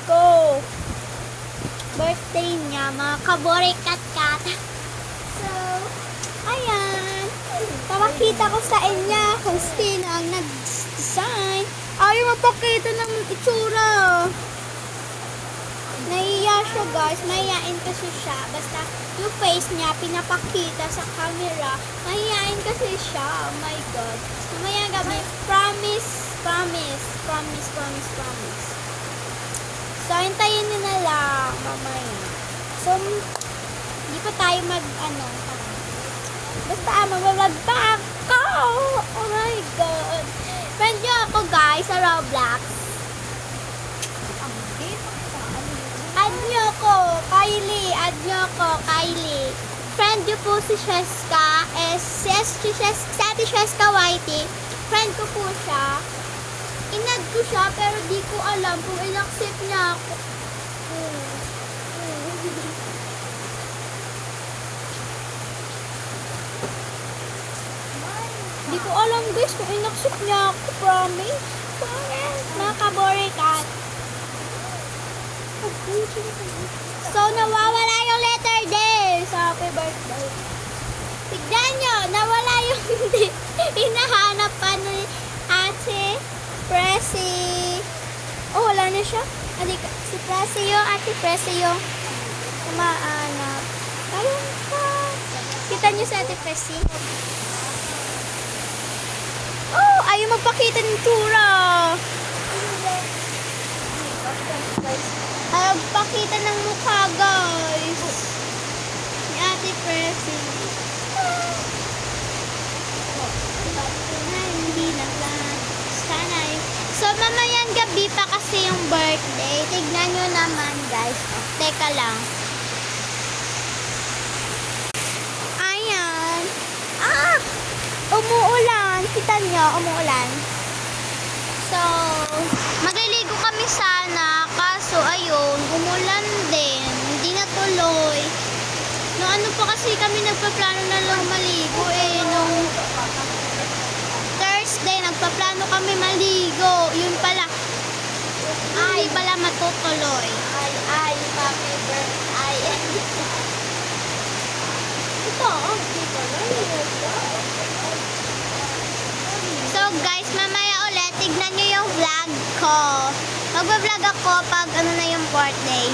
ko. Birthday niya, mga kaborikat-kat. So, ayan. Papakita ko sa inyo kung sino ang nag-design. Ayaw mapakita ng itsura. Nahiya siya guys, mahihain kasi siya. Basta yung face niya pinapakita sa camera. Mahihain kasi siya. Oh my God. Mamaya gabi, promise. So, hintayin nyo na lang mamaya. So, hindi pa tayo basta mag-vlog pa ako. Oh my God. Friend nyo ako guys sa Roblox. Add nyo ko, Kylie. Add nyo ko, Kylie. Friend nyo po si Sheska. Si Ate Sheska Whitey. Friend ko po siya. Inad ko siya pero di ko alam kung in-accept niya ako. Di ko alam guys kung in-accept niya ako. Promise. Mga kaborikat. So, nawawala yung letter D sa happy birthday. Tignan nyo, nawala yung hinahanap pa ni Ate Presi. Oh, wala na siya. Si Presi yung Ate Presi yung kumaanap. Ayun pa. Kita nyo si Ate Presi. Oh, ayaw magpakita ng tura. Ayaw magpakita ng mukha, guys. Ni Ate Presi. Hindi na lang. Sana So, mamayang gabi pa kasi yung birthday. Tignan nyo naman, guys. Oh, teka lang. Ayan. Umuulan. Kita nyo, umuulan. So, magliligo kami sana. Kaso, ayun, umulan din. Hindi natuloy. No, ano pa kasi kami nagpaplano na lang maligo nung Thursday, nagpaplano kami maligo. Yun pala. Hindi pala matutuloy. Happy birthday. Ito, So guys, mamaya ulit, tignan nyo yung vlog ko. Magbablog ako pag ano na yung birthday.